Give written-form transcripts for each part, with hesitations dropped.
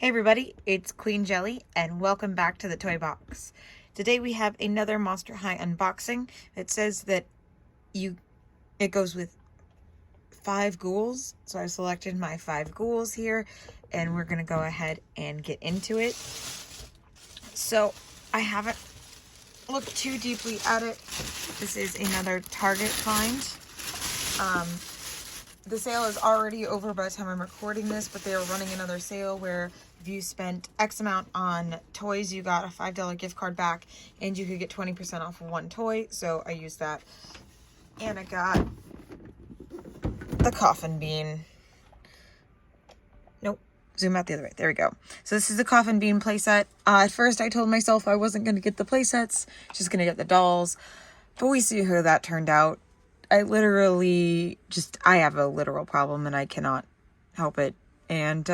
Hey everybody, it's Queen Jelly and welcome back to the Toy Box. Today we have another Monster High unboxing. It says that it goes with 5 ghouls. So I've selected my 5 ghouls here and we're going to go ahead and get into it. So I haven't looked too deeply at it. This is another Target find. The sale is already over by the time I'm recording this, but they are running another sale where if you spent X amount on toys, you got a $5 gift card back and you could get 20% off of one toy. So I used that. And I got the Coffinbean. Nope. Zoom out the other way. There we go. So this is the Coffinbean playset. At first I told myself I wasn't going to get the playsets, just going to get the dolls. But we see how that turned out. I have a literal problem and I cannot help it. And,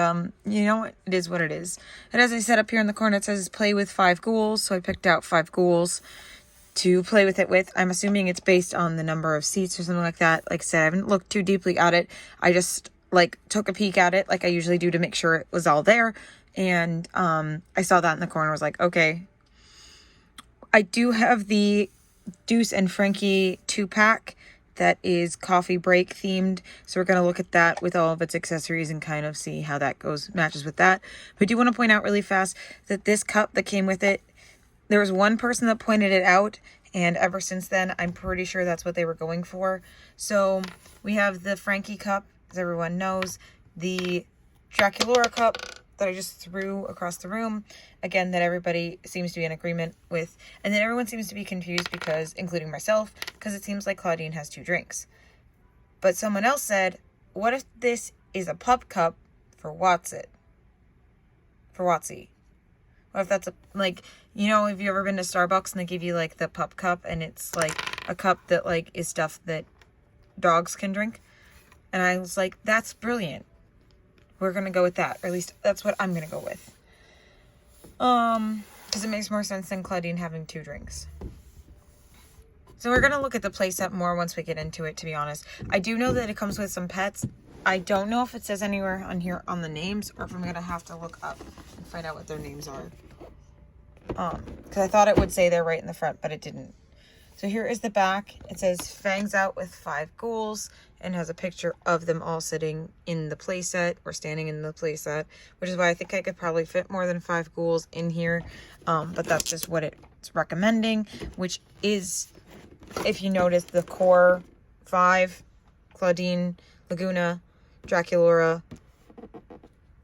you know, it is what it is. And as I said up here in the corner, it says play with 5 ghouls. So I picked out 5 ghouls to play with it with. I'm assuming it's based on the number of seats or something like that. Like I said, I haven't looked too deeply at it. I just, took a peek at it like I usually do to make sure it was all there. And, I saw that in the corner. I was like, okay. I do have the Deuce and Frankie 2-pack. That is coffee break themed. So we're going to look at that with all of its accessories and kind of see how that matches with that. But I do want to point out really fast that this cup that came with it, there was one person that pointed it out. And ever since then, I'm pretty sure that's what they were going for. So we have the Frankie cup, as everyone knows. The Draculaura cup that I just threw across the room. Again, that everybody seems to be in agreement with. And then everyone seems to be confused because, including myself, because it seems like Claudine has 2 drinks. But someone else said, what if this is a pup cup for Watsy? What if that's have you ever been to Starbucks and they give you the pup cup and it's a cup that is stuff that dogs can drink? And I was like, that's brilliant. We're going to go with that. Or at least that's what I'm going to go with. Because it makes more sense than Claudine having 2 drinks. So we're going to look at the playset more once we get into it, to be honest. I do know that it comes with some pets. I don't know if it says anywhere on here on the names or if I'm going to have to look up and find out what their names are. Because I thought it would say they're right in the front, but it didn't. So here is the back. It says fangs out with 5 ghouls and has a picture of them all sitting in the playset or standing in the playset, which is why I think I could probably fit more than 5 ghouls in here. But that's just what it's recommending, which is, if you notice, the core 5, Claudine, Laguna, Draculaura,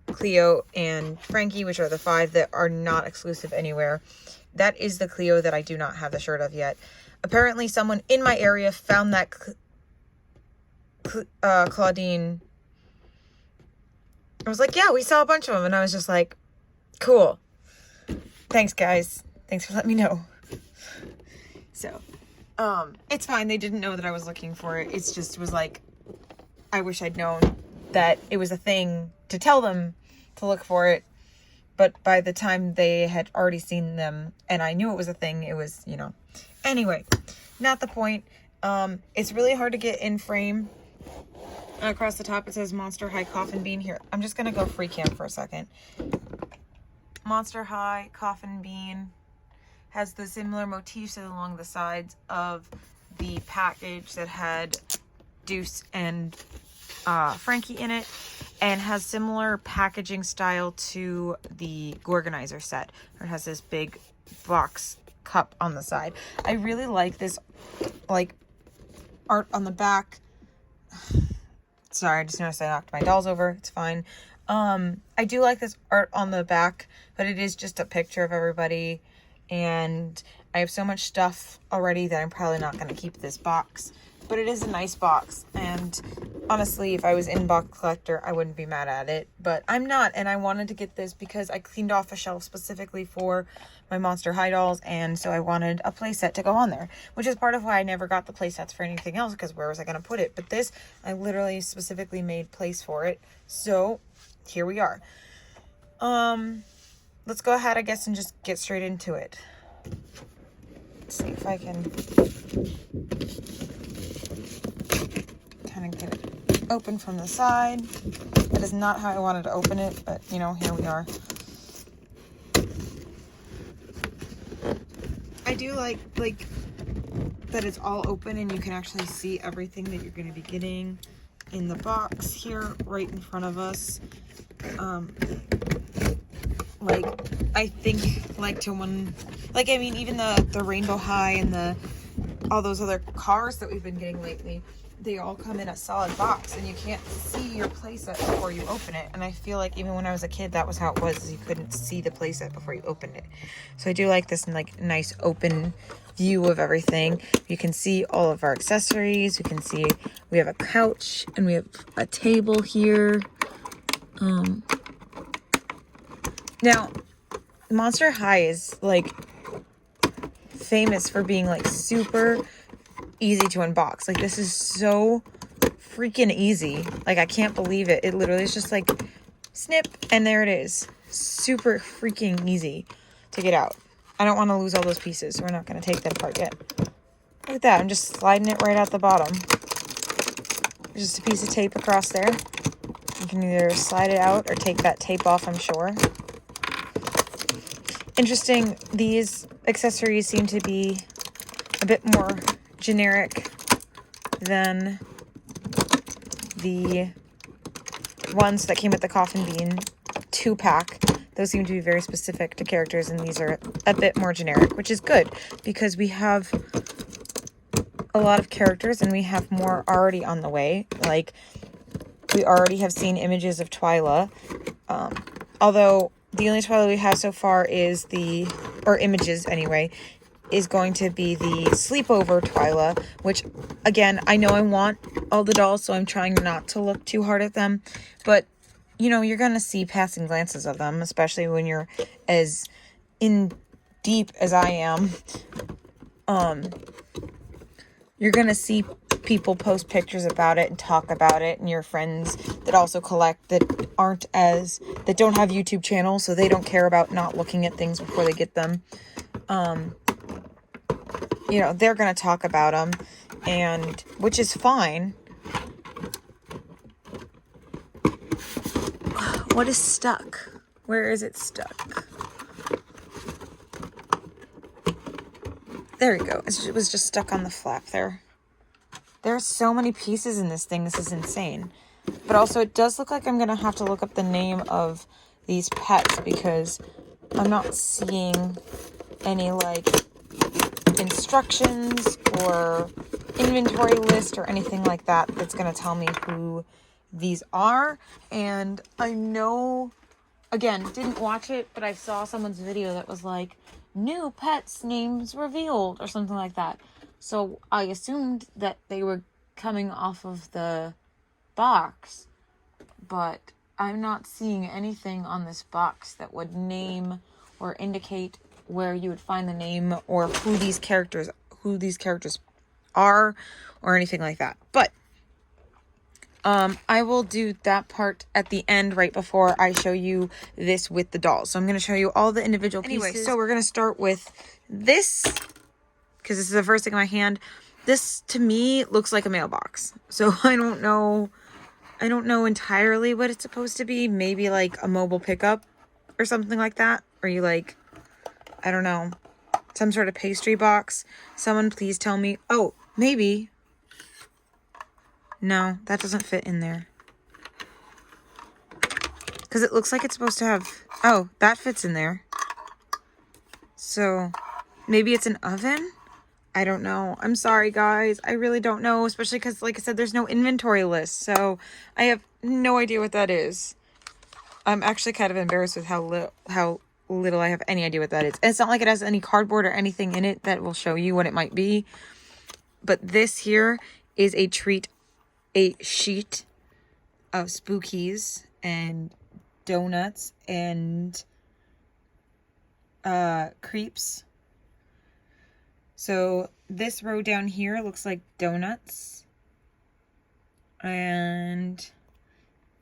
Cleo, and Frankie, which are the 5 that are not exclusive anywhere. That is the Cleo that I do not have the shirt of yet. Apparently someone in my area found that Claudine. I was like, yeah, we saw a bunch of them. And I was just like, cool. Thanks, guys. Thanks for letting me know. So, it's fine. They didn't know that I was looking for it. It's just was like, I wish I'd known that it was a thing to tell them to look for it. But by the time they had already seen them and I knew it was a thing, it was, Anyway, not the point. It's really hard to get in frame. Across the top, it says Monster High Coffinbean here. I'm just going to go free cam for a second. Monster High Coffinbean has the similar motifs along the sides of the package that had Deuce and Frankie in it, and has similar packaging style to the Gorganizer set. It has this big box cup on the side. I really like this art on the back. Sorry, I just noticed I knocked my dolls over. It's fine. I do like this art on the back, but it is just a picture of everybody, and I have so much stuff already that I'm probably not going to keep this box. But it is a nice box, and honestly, if I was in box collector, I wouldn't be mad at it. But I'm not, and I wanted to get this because I cleaned off a shelf specifically for my Monster High dolls, and so I wanted a playset to go on there, which is part of why I never got the playsets for anything else, because where was I going to put it? But this, I literally specifically made place for it, so here we are. Let's go ahead, I guess, and just get straight into it. Let's see if I can kind of get it open from the side. That is not how I wanted to open it, but here we are. I do like that it's all open and you can actually see everything that you're going to be getting in the box here right in front of us. Like, I think, like, to one, like, I mean, even the Rainbow High and all those other cars that we've been getting lately, they all come in a solid box and you can't see your playset before you open it. And I feel like even when I was a kid, that was how it was, is you couldn't see the playset before you opened it. So I do like this, like, nice open view of everything. You can see all of our accessories. You can see we have a couch and we have a table here. Now, Monster High is, like, famous for being, like, super easy to unbox. Like, this is so freaking easy. Like, I can't believe it. It literally is just, like, snip, and there it is. Super freaking easy to get out. I don't want to lose all those pieces, so we're not going to take that apart yet. Look at that. I'm just sliding it right out the bottom. There's just a piece of tape across there. You can either slide it out or take that tape off, I'm sure. Interesting, these accessories seem to be a bit more generic than the ones that came with the Coffinbean 2-pack. Those seem to be very specific to characters, and these are a bit more generic, which is good because we have a lot of characters and we have more already on the way. Like, we already have seen images of Twyla, although the only Twyla we have so far is or images anyway, is going to be the sleepover Twyla, which, again, I know I want all the dolls, so I'm trying not to look too hard at them, but, you know, you're going to see passing glances of them, especially when you're as in deep as I am. You're going to see people post pictures about it and talk about it, and your friends that also collect that don't have YouTube channels, so they don't care about not looking at things before they get them. You know, they're going to talk about them, and which is fine. What is stuck? Where is it stuck? There we go. It was just stuck on the flap there. There are so many pieces in this thing. This is insane. But also, it does look like I'm going to have to look up the name of these pets because I'm not seeing any, like, instructions or inventory list or anything like that that's going to tell me who these are. And I know, again, didn't watch it, but I saw someone's video that was like, new pets names revealed or something like that. So I assumed that they were coming off of the box, but I'm not seeing anything on this box that would name or indicate where you would find the name or who these characters are or anything like that. But I will do that part at the end right before I show you this with the dolls. So I'm going to show you all the individual pieces. Anyway, so we're going to start with this because this is the first thing in my hand. This to me looks like a mailbox. So I don't know entirely what it's supposed to be. Maybe like a mobile pickup or something like that. Or you like, I don't know, some sort of pastry box. Someone please tell me. Oh, maybe. No, that doesn't fit in there. Because it looks like it's supposed to have... Oh, that fits in there. So, maybe it's an oven? I don't know. I'm sorry, guys. I really don't know. Especially because, like I said, there's no inventory list. So, I have no idea what that is. I'm actually kind of embarrassed with how little I have any idea what that is. And it's not like it has any cardboard or anything in it that will show you what it might be. But this here is a sheet of Spookies and donuts and creeps. So this row down here looks like donuts, and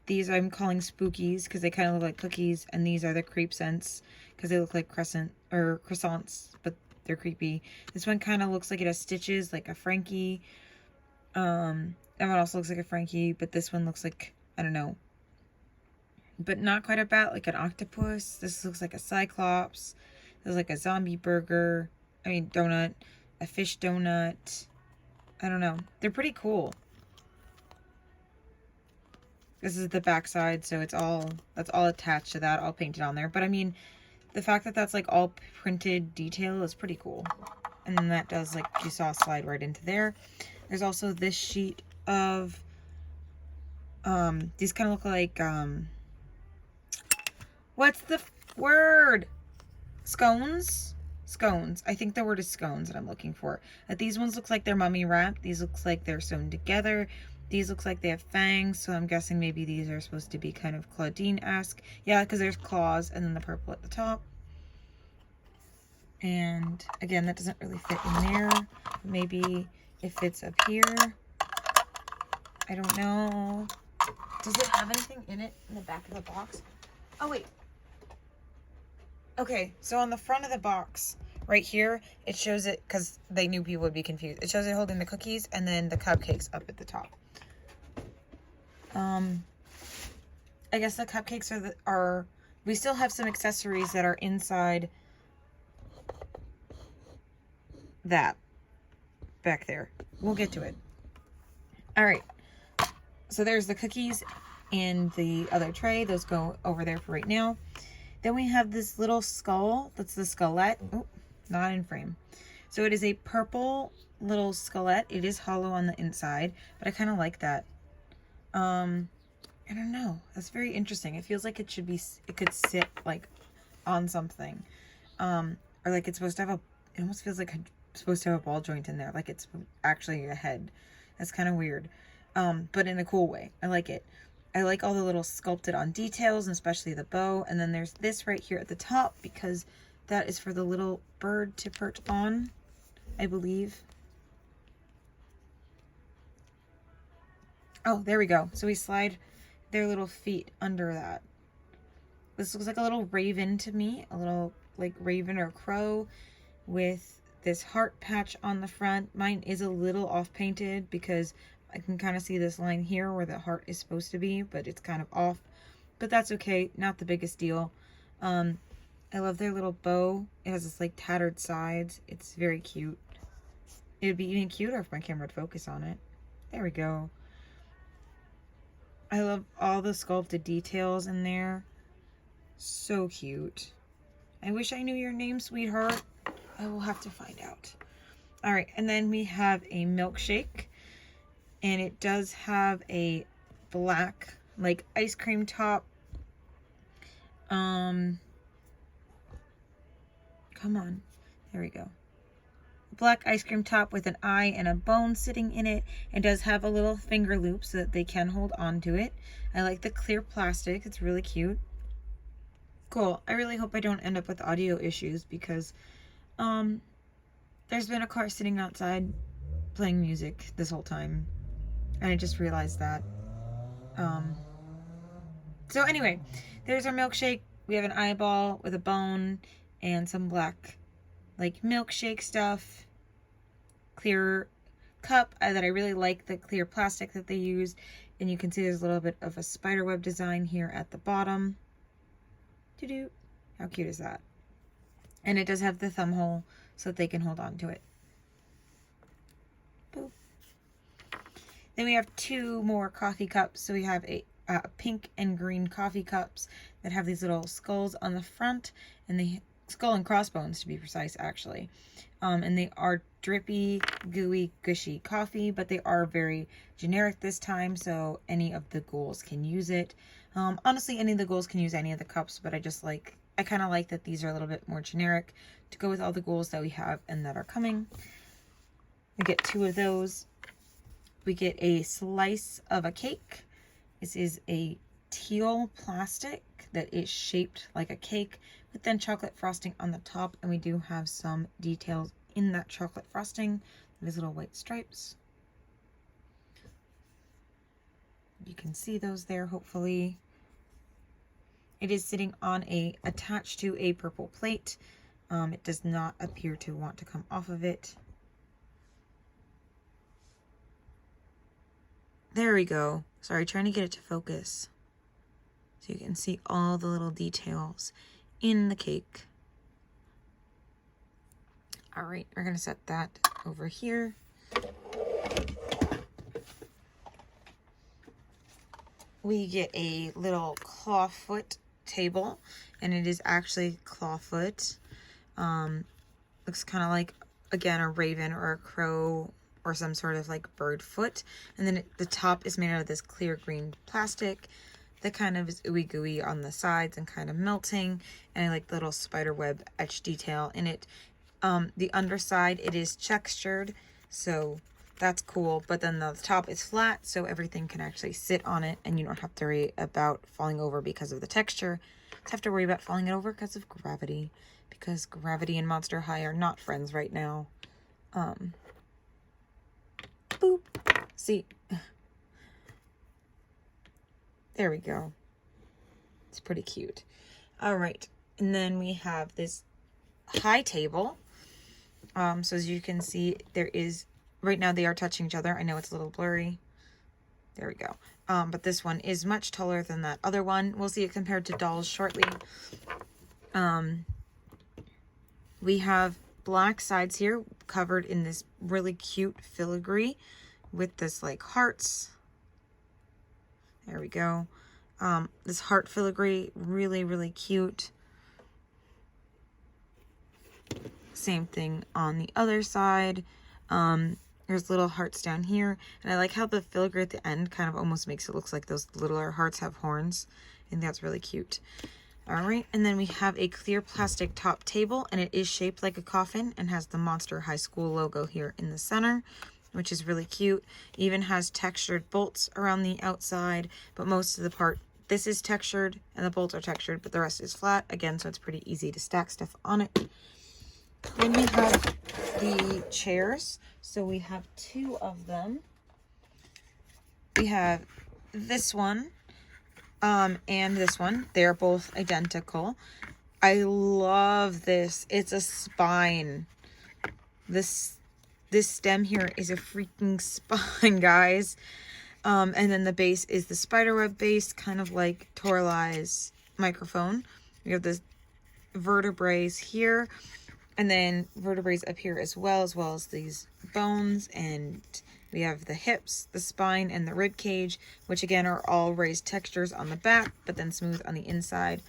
these I'm calling Spookies because they kind of look like cookies, and these are the creep scents because they look like croissants, but they're creepy. This one kind of looks like it has stitches, like a Frankie. That one also looks like a Frankie, but this one looks like, I don't know, but not quite a bat, like an octopus. This looks like a Cyclops. This is like a zombie burger. I mean, donut, a fish donut. I don't know. They're pretty cool. This is the back side, so that's all attached to that, all painted on there. But I mean, the fact that that's like all printed detail is pretty cool. And then that does, like you saw, slide right into there. There's also this sheet of, these kind of look like, what's the word? Scones? Scones. I think the word is scones that I'm looking for. These ones look like they're mummy wrapped. These looks like they're sewn together. These looks like they have fangs, so I'm guessing maybe these are supposed to be kind of Claudine-esque. Yeah, because there's claws and then the purple at the top. And again, that doesn't really fit in there. Maybe it fits up here. I don't know. Does it have anything in it in the back of the box? Oh, wait. Okay, so on the front of the box, right here, it shows it, because they knew people would be confused. It shows it holding the cookies and then the cupcakes up at the top. I guess the cupcakes are we still have some accessories that are inside that back there. We'll get to it. All right. So there's the cookies and the other tray. Those go over there for right now. Then we have this little skull. That's the skullet. Oh, not in frame. So it is a purple little skullet. It is hollow on the inside, but I kind of like that. I don't know. That's very interesting. It feels like it could sit like on something. Or like it's supposed to have it almost feels like it's supposed to have a ball joint in there. Like it's actually a head. That's kind of weird. But in a cool way. I like it. I like all the little sculpted on details, and especially the bow. And then there's this right here at the top, because that is for the little bird to perch on, I believe. Oh, there we go. So we slide their little feet under that. This looks like a little raven to me, a little like raven or crow with this heart patch on the front. Mine is a little off painted because I can kind of see this line here where the heart is supposed to be, but it's kind of off. But that's okay, not the biggest deal. I love their little bow. It has this like tattered sides. It's very cute. It would be even cuter if my camera would focus on it. There we go. I love all the sculpted details in there. So cute. I wish I knew your name, sweetheart. I will have to find out. All right, and then we have a milkshake. And it does have a black, like, ice cream top. Come on. There we go. Black ice cream top with an eye and a bone sitting in it. It does have a little finger loop so that they can hold on to it. I like the clear plastic. It's really cute. Cool. I really hope I don't end up with audio issues because there's been a car sitting outside playing music this whole time. And I just realized that. So anyway, there's our milkshake. We have an eyeball with a bone and some black, like, milkshake stuff. Clear cup that I really like, the clear plastic that they used. And you can see there's a little bit of a spiderweb design here at the bottom. Doo-doo. How cute is that? And it does have the thumb hole so that they can hold on to it. Boop. Then we have two more coffee cups. So we have a pink and green coffee cups that have these little skulls on the front, and the skull and crossbones to be precise, actually. And they are drippy, gooey, gushy coffee, but they are very generic this time, so any of the ghouls can use it. Honestly, any of the ghouls can use any of the cups, but I kind of like that these are a little bit more generic to go with all the ghouls that we have and that are coming. We get two of those. We get a slice of a cake. This is a teal plastic that is shaped like a cake with then chocolate frosting on the top, and we do have some details in that chocolate frosting. There's little white stripes. You can see those there, hopefully. It is sitting on attached to a purple plate. It does not appear to want to come off of it. There we go. Sorry, trying to get it to focus. So you can see all the little details in the cake. All right, we're gonna set that over here. We get a little clawfoot table, and it is actually clawfoot. Looks kind of like, again, a raven or a crow or some sort of like bird foot. And then the top is made out of this clear green plastic that kind of is ooey gooey on the sides and kind of melting. And I like the little spider web etch detail in it. The underside, it is textured, so that's cool. But then the top is flat, so everything can actually sit on it, and you don't have to worry about falling over because of the texture. You have to worry about falling over because of gravity, because gravity and Monster High are not friends right now. Boop. See, there we go. It's pretty cute. All right, and then we have this high table. So as you can see, there is, right now they are touching each other. I know it's a little blurry. There we go. But this one is much taller than that other one. We'll see it compared to dolls shortly. We have black sides here covered in this really cute filigree with this like hearts. There we go. This heart filigree, really, really cute. Same thing on the other side. There's little hearts down here, and I like how the filigree at the end kind of almost makes it look like those littler hearts have horns. I think that's really cute. All right, and then we have a clear plastic top table, and it is shaped like a coffin and has the Monster High School logo here in the center, which is really cute. It even has textured bolts around the outside, but most of the part, this is textured and the bolts are textured, but the rest is flat again, so it's pretty easy to stack stuff on it. Then we have the chairs. So we have two of them. We have this one and this one. They're both identical. I love this. It's a spine. This stem here is a freaking spine, guys. And then the base is the spiderweb base, kind of like Toralai's microphone. We have the vertebrae here. And then vertebrae up here as well as these bones, and we have the hips, the spine, and the rib cage, which again are all raised textures on the back, but then smooth on the inside.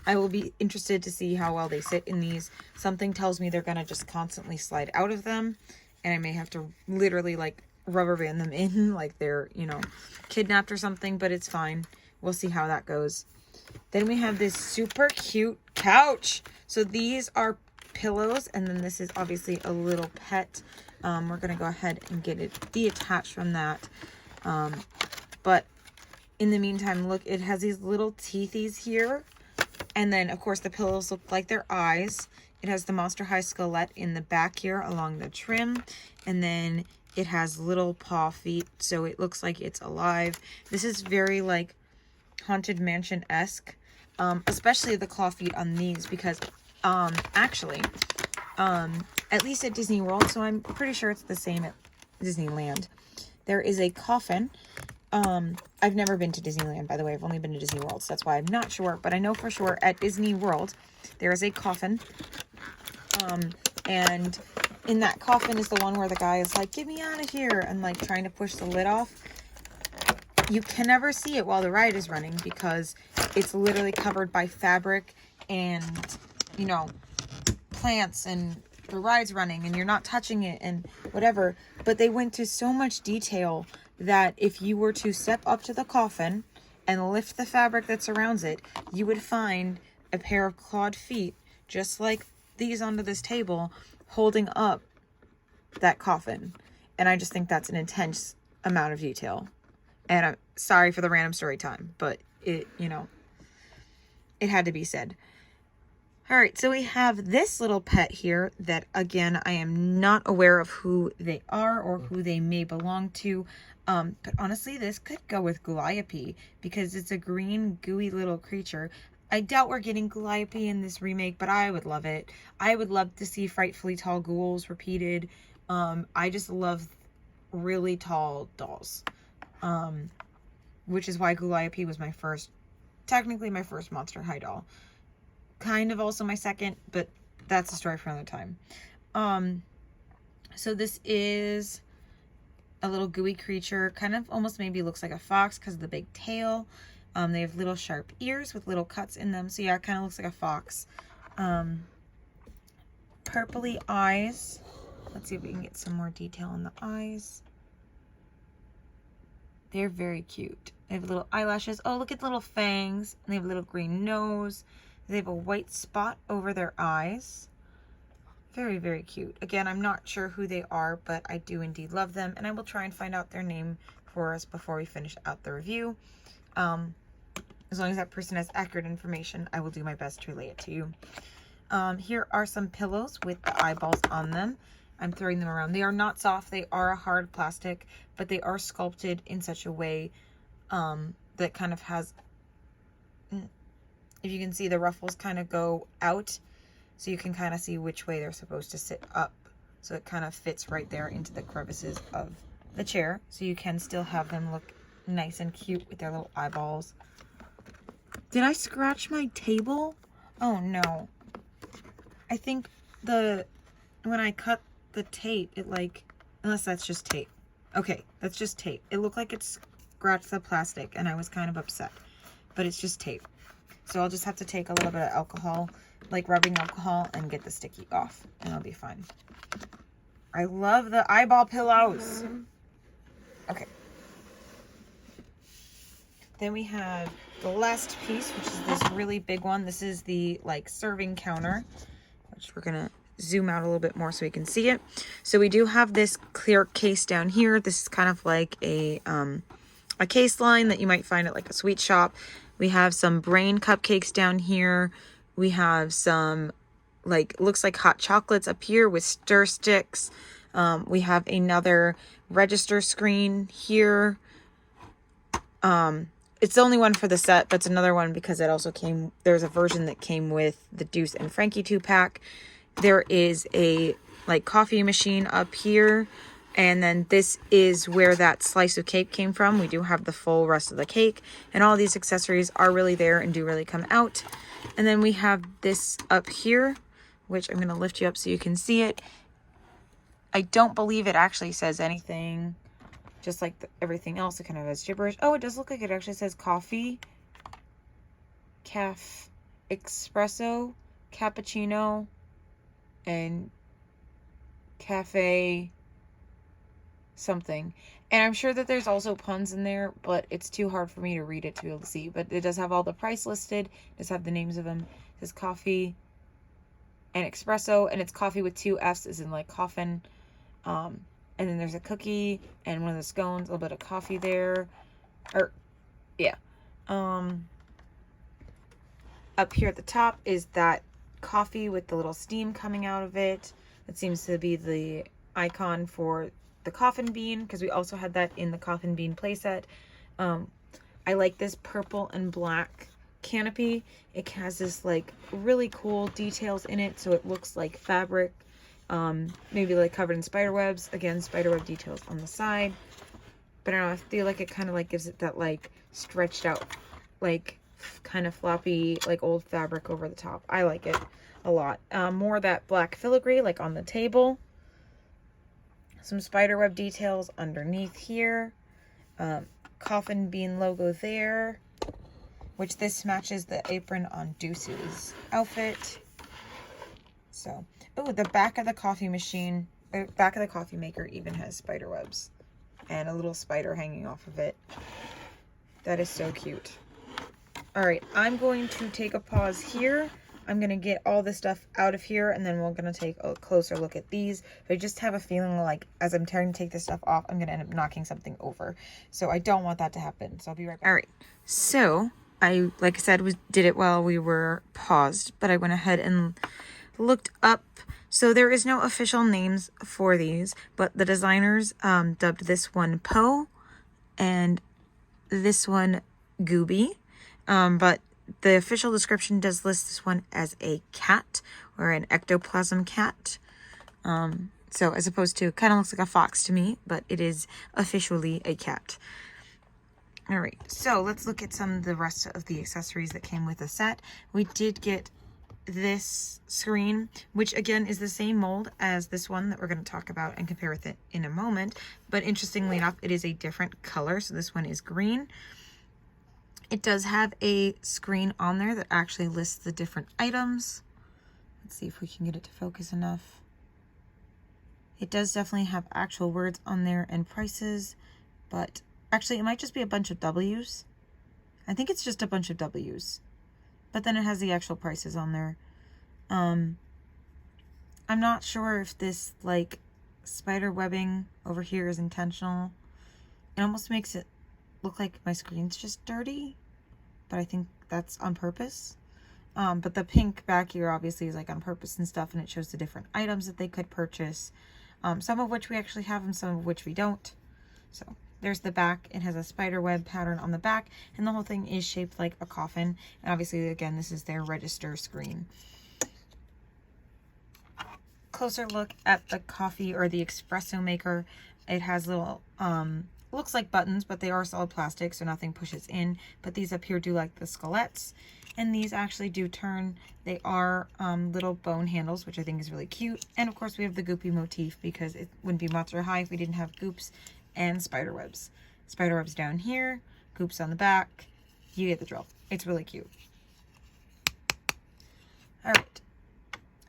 I will be interested to see how well they sit in these. Something tells me they're gonna just constantly slide out of them, and I may have to literally like rubber band them in like they're, you know, kidnapped or something, but it's fine. We'll see how that goes. Then we have this super cute couch. So these are pillows, and then this is obviously a little pet. We're gonna go ahead and get it detached from that, but in the meantime, look, it has these little teethies here, and then of course the pillows look like their eyes. It has the Monster High skeleton in the back here along the trim, and then it has little paw feet, so it looks like it's alive. This is very like Haunted Mansion-esque, especially the claw feet on these, because actually, at least at Disney World, so I'm pretty sure it's the same at Disneyland, there is a coffin. I've never been to Disneyland, by the way. I've only been to Disney World, so that's why I'm not sure, but I know for sure at Disney World there is a coffin, and in that coffin is the one where the guy is like, get me out of here, and like trying to push the lid off. You can never see it while the ride is running because it's literally covered by fabric and, you know, plants, and the ride's running and you're not touching it and whatever. But they went to so much detail that if you were to step up to the coffin and lift the fabric that surrounds it, you would find a pair of clawed feet just like these onto this table holding up that coffin. And I just think that's an intense amount of detail. And I'm sorry for the random story time, but it, you know, it had to be said. All right, so we have this little pet here that, again, I am not aware of who they are or who they may belong to. But honestly, this could go with Galliope because it's a green, gooey little creature. I doubt we're getting Galliope in this remake, but I would love it. I would love to see Frightfully Tall Ghouls repeated. I just love really tall dolls. Which is why Galliope was my first, technically my first Monster High doll. Kind of also my second, but that's a story for another time. So this is a little gooey creature, kind of almost maybe looks like a fox because of the big tail. They have little sharp ears with little cuts in them. So yeah, it kind of looks like a fox. Purpley eyes. Let's see if we can get some more detail on the eyes. They're very cute. They have little eyelashes. Oh, look at the little fangs. And they have a little green nose. They have a white spot over their eyes. Very, very cute. Again, I'm not sure who they are, but I do indeed love them. And I will try and find out their name for us before we finish out the review. As long as that person has accurate information, I will do my best to relay it to you. Here are some pillows with the eyeballs on them. I'm throwing them around. They are not soft. They are a hard plastic, but they are sculpted in such a way that kind of has, if you can see, the ruffles kind of go out. So you can kind of see which way they're supposed to sit up. So it kind of fits right there into the crevices of the chair. So you can still have them look nice and cute with their little eyeballs. Did I scratch my table? Oh no. I think when I cut the tape, it unless that's just tape. Okay, that's just tape. It looked like it scratched the plastic and I was kind of upset. But it's just tape. So I'll just have to take a little bit of alcohol, like rubbing alcohol, and get the sticky off, and I'll be fine. I love the eyeball pillows. Okay. Then we have the last piece, which is this really big one. This is the serving counter, which we're gonna zoom out a little bit more so we can see it. So we do have this clear case down here. This is kind of like a case line that you might find at like a sweet shop. We have some brain cupcakes down here. We have some, looks like hot chocolates up here with stir sticks. We have another register screen here. It's the only one for the set, but it's another one because it also there's a version that came with the Deuce and Frankie 2-pack. There is a, coffee machine up here. And then this is where that slice of cake came from. We do have the full rest of the cake. And all these accessories are really there and do really come out. And then we have this up here, which I'm going to lift you up so you can see it. I don't believe it actually says anything. Just like everything else, it kind of has gibberish. Oh, it does look like it actually says coffee, espresso, cappuccino, and cafe something. And I'm sure that there's also puns in there, but it's too hard for me to read it to be able to see. But it does have all the price listed. It does have the names of them. It says coffee and espresso, and it's coffee with 2 F's, as in Coffin. And then there's a cookie and one of the scones, a little bit of coffee there. Yeah. Up here at the top is that coffee with the little steam coming out of it. That seems to be the icon for the Coffinbean, because we also had that in the Coffinbean playset. I like this purple and black canopy. It has this really cool details in it, so it looks like fabric, maybe covered in spider webs. Again, spider web details on the side, but I don't know, I feel like it kind of gives it that stretched out kind of floppy old fabric over the top. I like it a lot. More of that black filigree on the table. Some spiderweb details underneath here. Coffinbean logo there, which this matches the apron on Deuce's outfit. So, oh, the back of the coffee machine, back of the coffee maker even has spiderwebs and a little spider hanging off of it. That is so cute. All right, I'm going to take a pause here. I'm going to get all this stuff out of here, and then we're going to take a closer look at these. But I just have a feeling as I'm trying to take this stuff off, I'm going to end up knocking something over. So I don't want that to happen. So I'll be right back. All right. So like I said, did it while we were paused, but I went ahead and looked up. So there is no official names for these, but the designers dubbed this one Poe and this one Gooby. But the official description does list this one as a cat or an ectoplasm cat. So as opposed to, kind of looks like a fox to me, but it is officially a cat. All right, so let's look at some of the rest of the accessories that came with the set. We did get this screen, which again is the same mold as this one that we're going to talk about and compare with it in a moment. But interestingly enough, it is a different color. So this one is green. It does have a screen on there that actually lists the different items. Let's see if we can get it to focus enough. It does definitely have actual words on there and prices, but actually it might just be a bunch of W's. I think it's just a bunch of W's. But then it has the actual prices on there. I'm not sure if this like spider webbing over here is intentional. It almost makes it look like my screen's just dirty, but I think that's on purpose. But the pink back here obviously is like on purpose and stuff, and it shows the different items that they could purchase. Some of which we actually have and some of which we don't. So there's the back. It has a spider web pattern on the back, and the whole thing is shaped like a coffin. And obviously, again, this is their register screen. Closer look at the coffee or the espresso maker. It has little, looks like buttons, but they are solid plastic, so nothing pushes in. But these up here do like the skelettes, and these actually do turn. They are little bone handles, which I think is really cute. And of course, we have the goopy motif because it wouldn't be Monster High if we didn't have goops and spider webs. Spider webs down here, goops on the back. You get the drill. It's really cute. All right.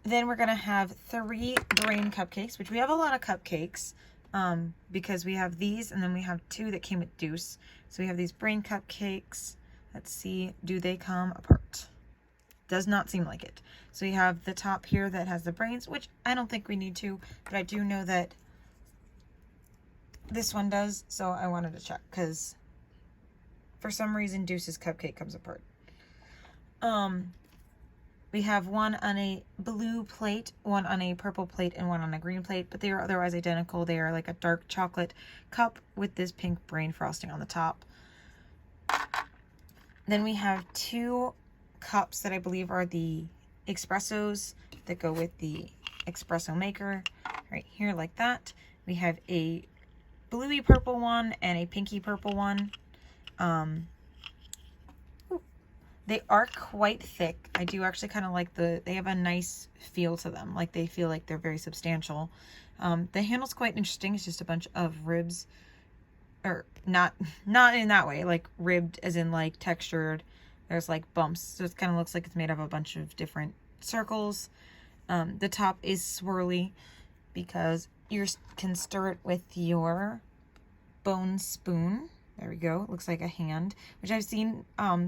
Then we're going to have 3 brain cupcakes, which we have a lot of cupcakes because we have these and then we have 2 that came with Deuce. So we have these brain cupcakes. Let's see, do they come apart? Does not seem like it. So we have the top here that has the brains, which I don't think we need to, but I do know that this one does, so I wanted to check because for some reason Deuce's cupcake comes apart. We have one on a blue plate, one on a purple plate, and one on a green plate, but they are otherwise identical. They are like a dark chocolate cup with this pink brain frosting on the top. Then we have 2 cups that I believe are the espressos that go with the espresso maker right here like that. We have a bluey purple one and a pinky purple one. They are quite thick. I do actually kind of like they have a nice feel to them. Like they feel like they're very substantial. The handle's quite interesting. It's just a bunch of ribs, or not in that way, like ribbed as in like textured. There's like bumps. So it kind of looks like it's made of a bunch of different circles. The top is swirly because you can stir it with your bone spoon. There we go. It looks like a hand, which I've seen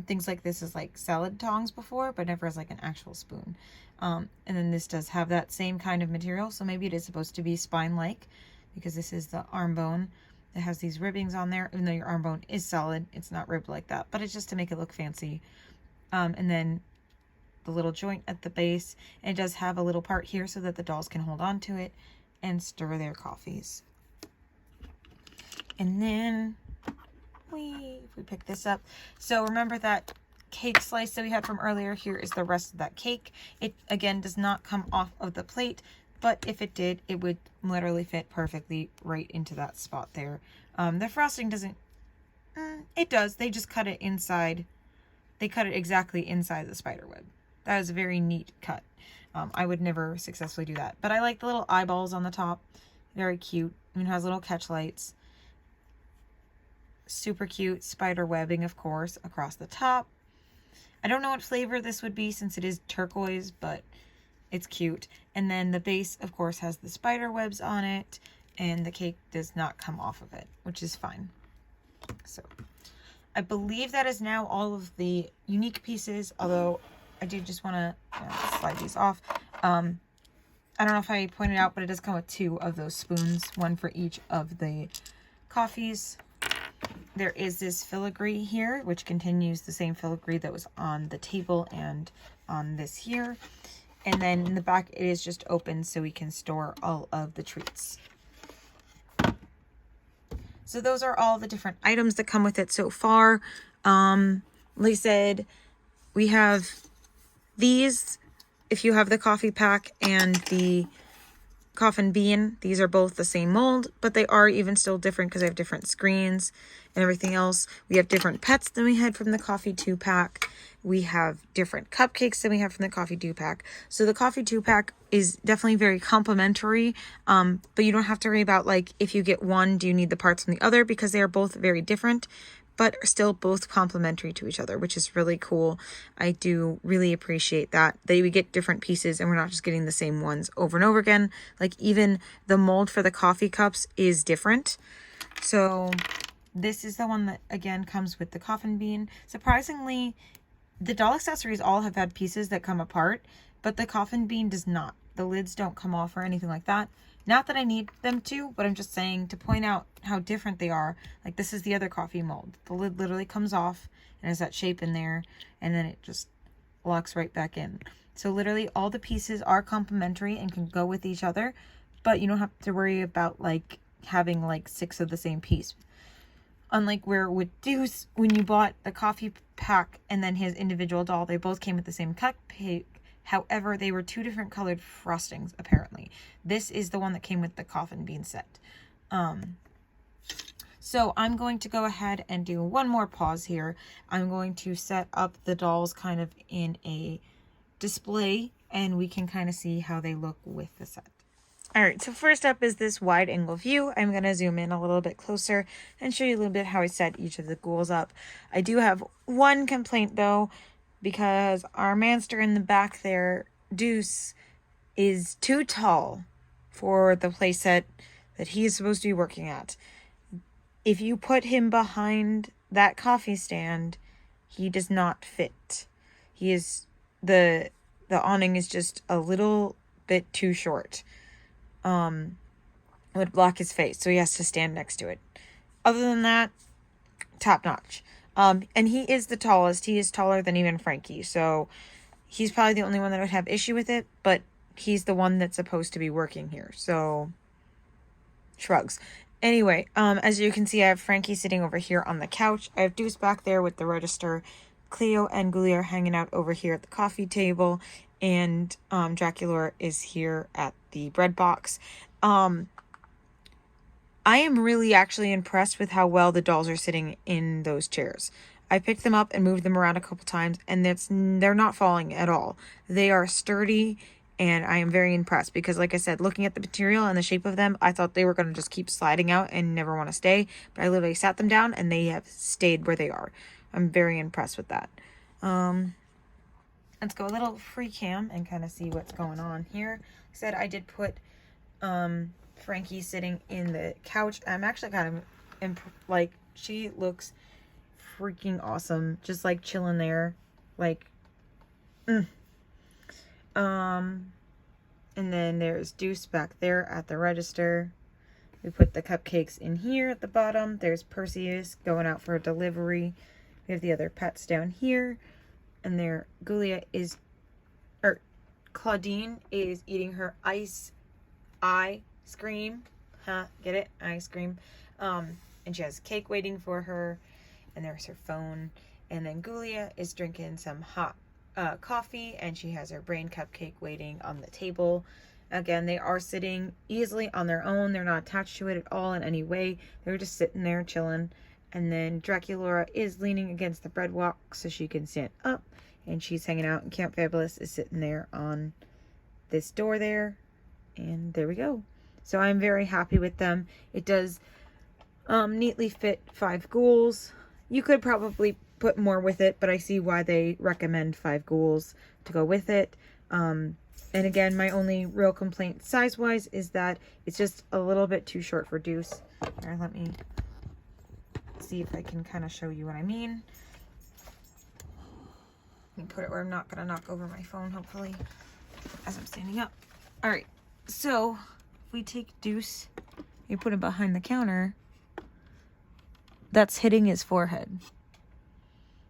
things like this as like salad tongs before, but never as like an actual spoon. And then this does have that same kind of material, so maybe it is supposed to be spine-like because this is the arm bone. It has these ribbings on there, even though your arm bone is solid. It's not ribbed like that, but it's just to make it look fancy. And then the little joint at the base. And it does have a little part here so that the dolls can hold on to it and stir their coffees. And then if we pick this up, so remember that cake slice that we had from earlier. Here is the rest of that cake. It again does not come off of the plate, but if it did, it would literally fit perfectly right into that spot there. The frosting doesn't, it does, they just cut it inside. They cut it exactly inside the spider web. That is a very neat cut. I would never successfully do that, but I like the little eyeballs on the top. Very cute. It has little catch lights. Super cute spider webbing, of course, across the top. I don't know what flavor this would be since it is turquoise, but it's cute. And then the base, of course, has the spider webs on it, and the cake does not come off of it, which is fine. So I believe that is now all of the unique pieces, although I did just want to slide these off. I don't know if I pointed out, but it does come with 2 of those spoons, one for each of the coffees. There is this filigree here, which continues the same filigree that was on the table and on this here. And then in the back, it is just open so we can store all of the treats. So those are all the different items that come with it so far. Like I said, we have these, if you have the coffee pack and the Coffinbean. These are both the same mold, but they are even still different because they have different screens and everything else. We have different pets than we had from the Coffee 2-pack. We have different cupcakes than we have from the Coffee 2-pack. So the Coffee 2-pack is definitely very complimentary, but you don't have to worry about, like, if you get one, do you need the parts from the other, because they are both very different, but are still both complementary to each other, which is really cool. I do really appreciate that we get different pieces and we're not just getting the same ones over and over again. Like, even the mold for the coffee cups is different. So this is the one that, again, comes with the Coffinbean. Surprisingly, the doll accessories all have had pieces that come apart, but the Coffinbean does not. The lids don't come off or anything like that. Not that I need them to, but I'm just saying to point out how different they are. Like, this is the other coffee mold. The lid literally comes off and has that shape in there, and then it just locks right back in. So literally all the pieces are complementary and can go with each other, but you don't have to worry about, like, having like 6 of the same piece. Unlike where with Deuce, when you bought the coffee pack and then his individual doll, they both came with the same cupcake. However, they were 2 different colored frostings, apparently. This is the one that came with the Coffinbean set. So I'm going to go ahead and do one more pause here. I'm going to set up the dolls kind of in a display, and we can kind of see how they look with the set. All right, so first up is this wide angle view. I'm going to zoom in a little bit closer and show you a little bit how I set each of the ghouls up. I do have one complaint, though, because our manster in the back there, Deuce, is too tall for the playset that he is supposed to be working at. If you put him behind that coffee stand, he does not fit. He is, the awning is just a little bit too short. It would block his face, so he has to stand next to it. Other than that, top notch. And he is the tallest. He is taller than even Frankie, so he's probably the only one that would have issue with it, but he's the one that's supposed to be working here, so shrugs. Anyway, as you can see, I have Frankie sitting over here on the couch. I have Deuce back there with the register. Cleo and Ghoulie are hanging out over here at the coffee table, and Dracula is here at the bread box. I am really actually impressed with how well the dolls are sitting in those chairs. I picked them up and moved them around a couple times, and they're not falling at all. They are sturdy, and I am very impressed because, like I said, looking at the material and the shape of them, I thought they were going to just keep sliding out and never want to stay, but I literally sat them down and they have stayed where they are. I'm very impressed with that. Let's go a little free cam and kind of see what's going on here. Like I said, I did put Frankie sitting in the couch. I'm actually kind of like, she looks freaking awesome, just like chilling there, like and then there's Deuce back there at the register. We put the cupcakes in here at the bottom. There's Perseus going out for a delivery. We have the other pets down here, and there Claudine is eating her ice cream. Get it? Ice cream. And she has cake waiting for her, and there's her phone. And then Ghoulie is drinking some hot coffee, and she has her brain cupcake waiting on the table. Again, they are sitting easily on their own. They're not attached to it at all in any way. They're just sitting there chilling. And then Dracula is leaning against the bread walk so she can stand up, and she's hanging out. And Camp Fabulous is sitting there on this door there. And there we go. So I'm very happy with them. It does neatly fit 5 ghouls. You could probably put more with it, but I see why they recommend 5 ghouls to go with it. And again, my only real complaint size-wise is that it's just a little bit too short for Deuce. Here, let me see if I can kind of show you what I mean. Let me put it where I'm not going to knock over my phone, hopefully, as I'm standing up. All right, so if we take Deuce, you put him behind the counter, that's hitting his forehead.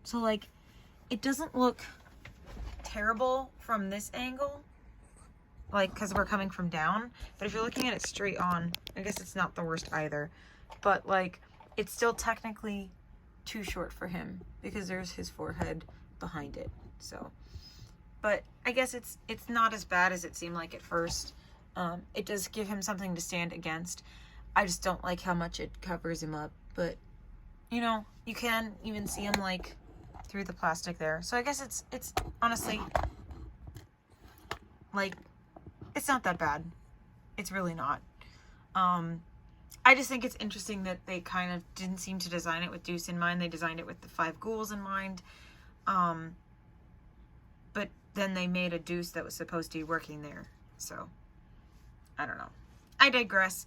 So, like, it doesn't look terrible from this angle, like, because we're coming from down, but if you're looking at it straight on, I guess it's not the worst either, but, like, it's still technically too short for him because there's his forehead behind it. So, but I guess it's not as bad as it seemed like at first. It does give him something to stand against. I just don't like how much it covers him up, but you know, you can even see him like through the plastic there. So I guess it's honestly like, it's not that bad. It's really not. I just think it's interesting that they kind of didn't seem to design it with Deuce in mind. They designed it with the 5 ghouls in mind. But then they made a Deuce that was supposed to be working there. So, I don't know. I digress.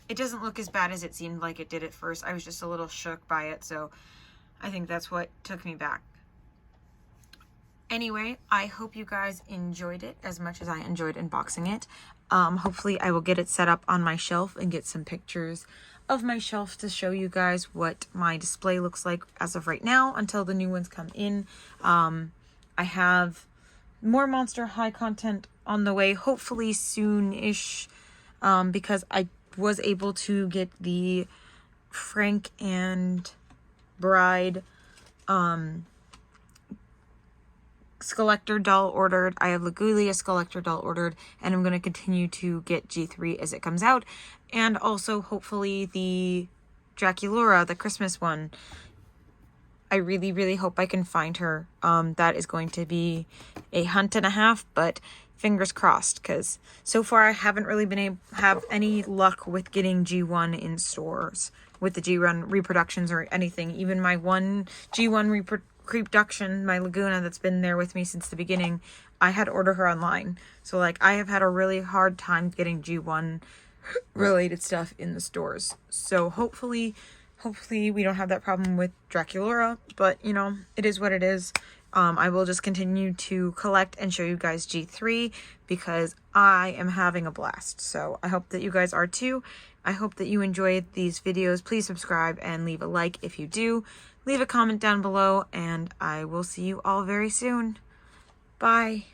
It doesn't look as bad as it seemed like it did at first. I was just a little shook by it, so I think that's what took me back. Anyway, I hope you guys enjoyed it as much as I enjoyed unboxing it. Hopefully I will get it set up on my shelf and get some pictures of my shelf to show you guys what my display looks like as of right now until the new ones come in. I have more Monster High content on the way, hopefully soon-ish, because I was able to get the Frank and Bride Skelector doll ordered. I have Legulia Skelector doll ordered, and I'm going to continue to get G3 as it comes out, and also hopefully the Draculaura, the Christmas one. I really, really hope I can find her. That is going to be a hunt and a half, but fingers crossed, because so far I haven't really been able to have any luck with getting G1 in stores with the G1 reproductions or anything. Even my one G1 reproduction, my Laguna that's been there with me since the beginning, I had to order her online. So like, I have had a really hard time getting G1 related stuff in the stores. So hopefully we don't have that problem with Draculaura, but you know, it is what it is. I will just continue to collect and show you guys G3 because I am having a blast. So I hope that you guys are too. I hope that you enjoyed these videos. Please subscribe and leave a like if you do. Leave a comment down below, and I will see you all very soon. Bye.